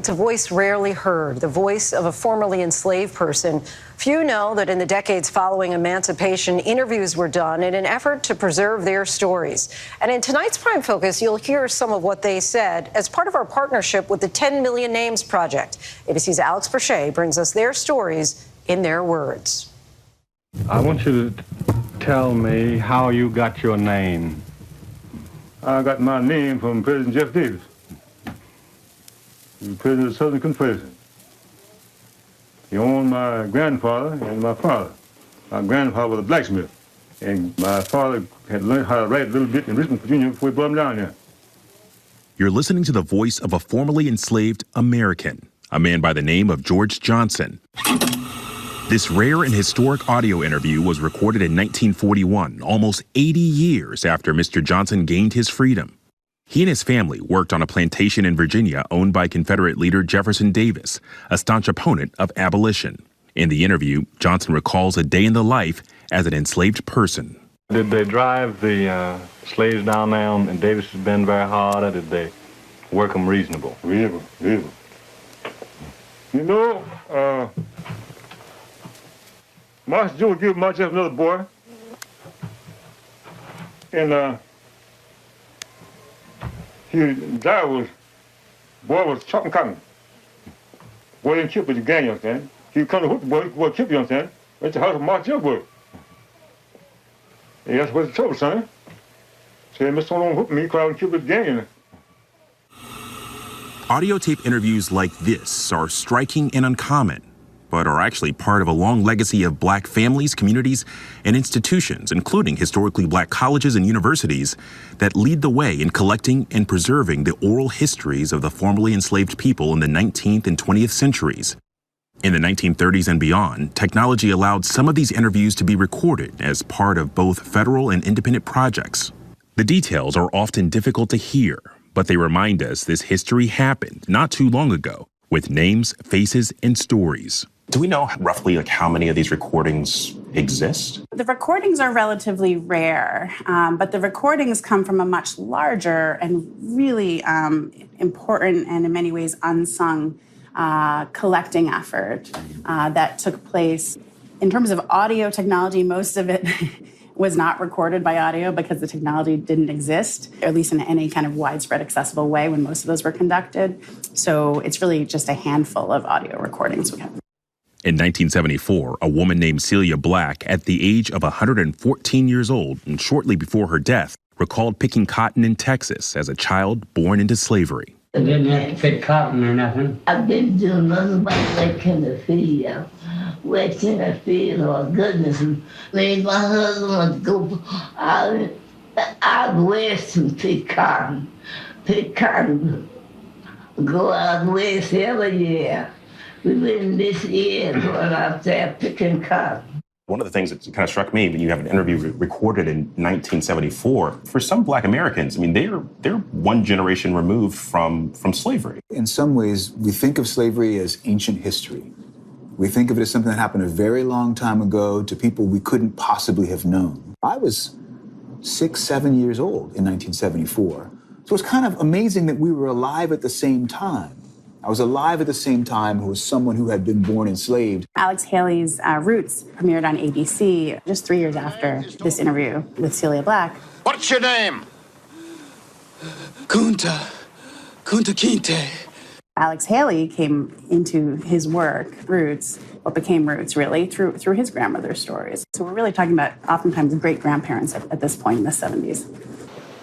It's a voice rarely heard, the voice of a formerly enslaved person. Few know that in the decades following emancipation, interviews were done in an effort to preserve their stories. And in tonight's Prime Focus, you'll hear some of what they said as part of our partnership with the 10 Million Names Project. ABC's Alex Verche brings us their stories in their words. I want you to tell me how you got your name. I got my name from President Jeff Davis. He was president of the Southern Confederation. He owned my grandfather and my father. My grandfather was a blacksmith, and my father had learned how to write a little bit in Richmond, Virginia before he brought him down there. You're listening to the voice of a formerly enslaved American, a man by the name of George Johnson. This rare and historic audio interview was recorded in 1941, almost 80 years after Mr. Johnson gained his freedom. He and his family worked on a plantation in Virginia owned by Confederate leader Jefferson Davis, a staunch opponent of abolition. In the interview, Johnson recalls a day in the life as an enslaved person. Did they drive the slaves down there in Davis's Bend very hard, or did they work them reasonable? Reasonable. You know, Master Joe gave my Jeff another boy, and boy was chopping cotton. Boy didn't kill, but the gang, you understand? He would come to hook the boy kill, you understand? That's the house of Master Joe boy. And that's what's the trouble, son. Said, Mr. Don't hook me, because I would kill the gang. Audio tape interviews like this are striking and uncommon, but are actually part of a long legacy of Black families, communities, and institutions, including historically Black colleges and universities, that lead the way in collecting and preserving the oral histories of the formerly enslaved people in the 19th and 20th centuries. In the 1930s and beyond, technology allowed some of these interviews to be recorded as part of both federal and independent projects. The details are often difficult to hear, but they remind us this history happened not too long ago, with names, faces, and stories. Do we know roughly how many of these recordings exist? The recordings are relatively rare, but the recordings come from a much larger and really important and in many ways unsung collecting effort that took place. In terms of audio technology, most of it was not recorded by audio because the technology didn't exist, at least in any kind of widespread accessible way when most of those were conducted. So it's really just a handful of audio recordings we have. In 1974, a woman named Celia Black, at the age of 114 years old and shortly before her death, recalled picking cotton in Texas as a child born into slavery. I didn't have to pick cotton or nothing. I didn't do nothing but work in the field. Worked in the field, oh goodness. Me and my husband would go out west and pick cotton. Go out west every year. We've been this year going out there picking cotton. One of the things that kind of struck me when you have an interview recorded in 1974, for some Black Americans, I mean, they're one generation removed from slavery. In some ways, we think of slavery as ancient history. We think of it as something that happened a very long time ago to people we couldn't possibly have known. I was 6, 7 years old in 1974. So it's kind of amazing that we were alive at the same time. I was alive at the same time who was someone who had been born enslaved. Alex Haley's Roots premiered on ABC just 3 years after this interview with Celia Black. What's your name? Kunta Kinte. Alex Haley came into his work, Roots, what became Roots really, through his grandmother's stories. So we're really talking about oftentimes great-grandparents at this point in the 70s.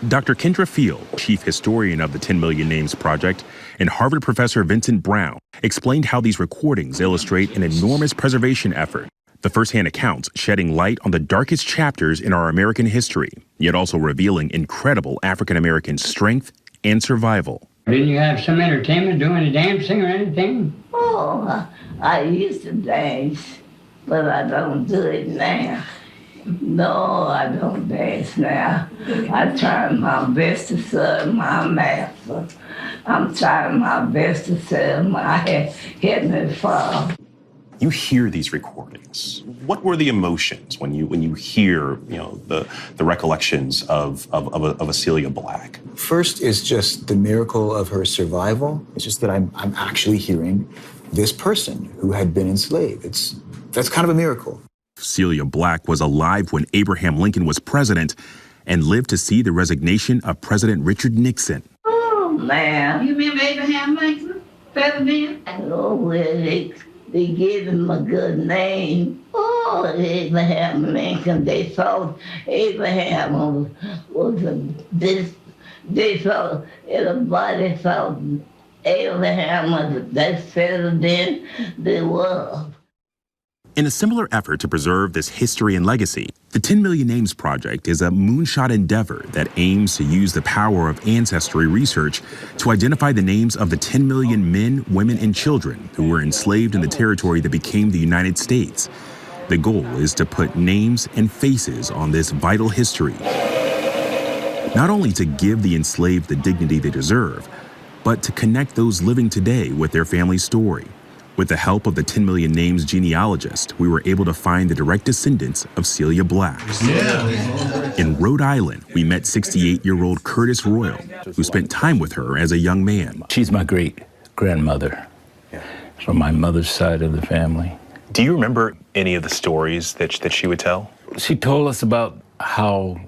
Dr. Kendra Field, chief historian of the 10 Million Names Project, and Harvard professor Vincent Brown explained how these recordings illustrate an enormous preservation effort. The firsthand accounts shedding light on the darkest chapters in our American history, yet also revealing incredible African-American strength and survival. Didn't you have some entertainment, doing any dancing or anything? Oh, I used to dance, but I don't do it now. No, I don't dance now. I try my best to serve my master. I'm trying my best to serve my Heavenly Father. You hear these recordings. What were the emotions when you hear, the recollections of a Celia Black? First is just the miracle of her survival. It's just that I'm actually hearing this person who had been enslaved. That's kind of a miracle. Celia Black was alive when Abraham Lincoln was president and lived to see the resignation of President Richard Nixon. Oh, man. You remember Abraham Lincoln, President? Oh, well, they gave him a good name. Oh, Abraham Lincoln. They thought Abraham was they thought, everybody thought Abraham was the best president there was. In a similar effort to preserve this history and legacy, the 10 Million Names Project is a moonshot endeavor that aims to use the power of ancestry research to identify the names of the 10 million men, women, and children who were enslaved in the territory that became the United States. The goal is to put names and faces on this vital history, not only to give the enslaved the dignity they deserve, but to connect those living today with their family's story. With the help of the 10 Million Names genealogist, we were able to find the direct descendants of Celia Black. In Rhode Island, we met 68-year-old Curtis Royal, who spent time with her as a young man. She's my great-grandmother from my mother's side of the family. Do you remember any of the stories that she would tell? She told us about how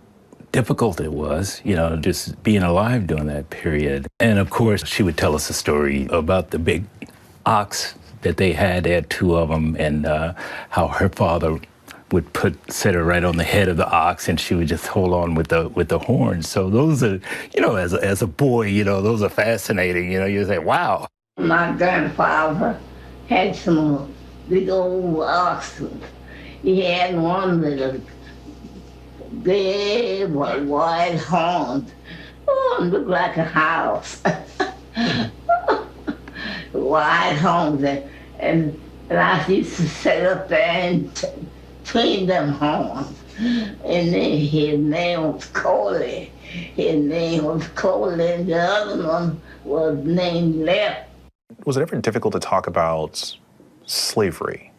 difficult it was, just being alive during that period. And of course, she would tell us a story about the big ox that they had 2 of them, and how her father would set her right on the head of the ox, and she would just hold on with the horns. So those are, as a boy, those are fascinating. You say, wow. My grandfather had some big old oxen. He had one with a big wide horns. Oh, it looked like a house. Wide horns, and I used to sit up there and tween them horns. And then his name was Coley. And the other one was named Left. Was it ever difficult to talk about slavery?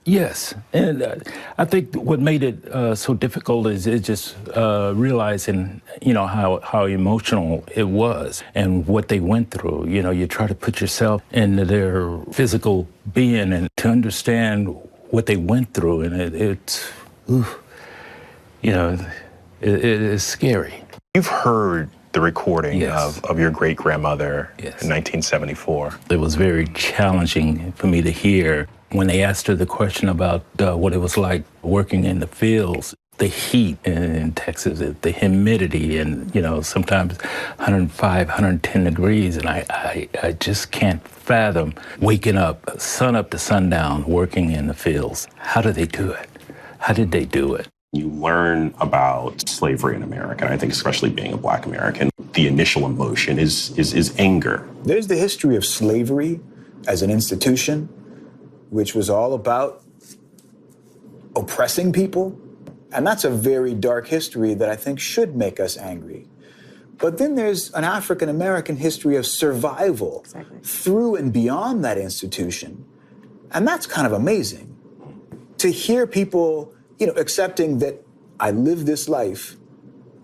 Yes, and I think what made it so difficult is just realizing, how emotional it was and what they went through. You try to put yourself into their physical being and to understand what they went through, and it is scary. You've heard the recording Yes. of your great-grandmother Yes. in 1974. It was very challenging for me to hear when they asked her the question about what it was like working in the fields, the heat in Texas, the humidity, and, sometimes 105, 110 degrees. And I just can't fathom waking up, sun up to sundown, working in the fields. How do they do it? How did they do it? You learn about slavery in America, and I think especially being a Black American, the initial emotion is anger. There's the history of slavery as an institution, which was all about oppressing people. And that's a very dark history that I think should make us angry. But then there's an African-American history of survival through and beyond that institution. And that's kind of amazing. To hear people, accepting that I lived this life,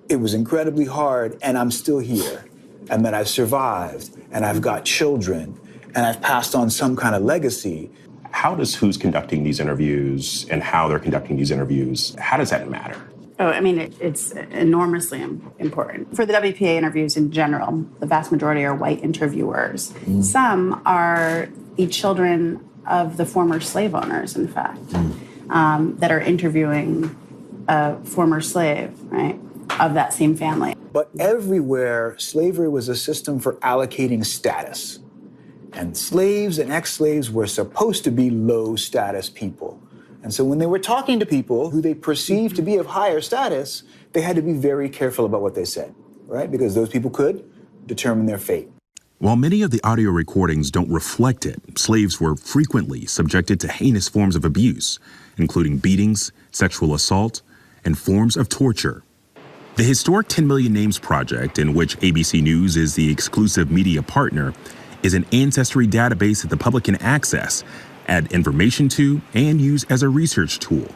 it was incredibly hard, and I'm still here, and that I've survived, and I've got children, and I've passed on some kind of legacy. How does who's conducting these interviews and how they're conducting these interviews, how does that matter? Oh, I mean, it's enormously important. For the WPA interviews in general, the vast majority are white interviewers. Some are the children of the former slave owners, in fact, that are interviewing a former slave, right, of that same family. But everywhere, slavery was a system for allocating status. And slaves and ex-slaves were supposed to be low-status people. And so when they were talking to people who they perceived to be of higher status, they had to be very careful about what they said, right? Because those people could determine their fate. While many of the audio recordings don't reflect it, slaves were frequently subjected to heinous forms of abuse, including beatings, sexual assault, and forms of torture. The historic 10 Million Names Project, in which ABC News is the exclusive media partner, is an ancestry database that the public can access add information to and use as a research tool.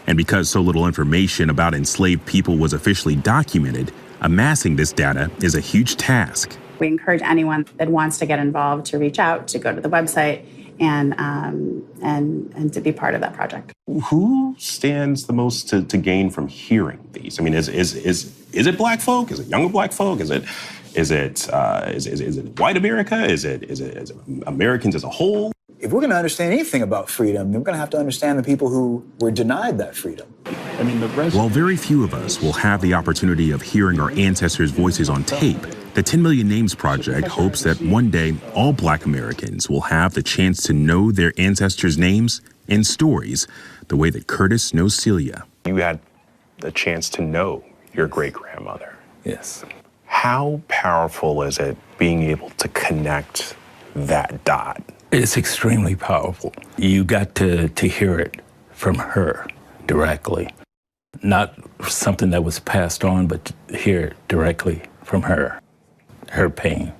And because so little information about enslaved people was officially documented, amassing this data is a huge task. We encourage anyone that wants to get involved to reach out, to go to the website, and to be part of that project. Who stands the most to gain from hearing these? I mean, is it Black folk? Is it younger Black folk? Is it white America? Is it Americans as a whole? If we're going to understand anything about freedom, then we're going to have to understand the people who were denied that freedom. I mean, While very few of us will have the opportunity of hearing our ancestors' voices on tape, the 10 Million Names Project hopes that one day all Black Americans will have the chance to know their ancestors' names and stories the way that Curtis knows Celia. You had the chance to know your great-grandmother. Yes. How powerful is it being able to connect that dot? It's extremely powerful. You got to hear it from her directly. Not something that was passed on, but to hear it directly from her pain.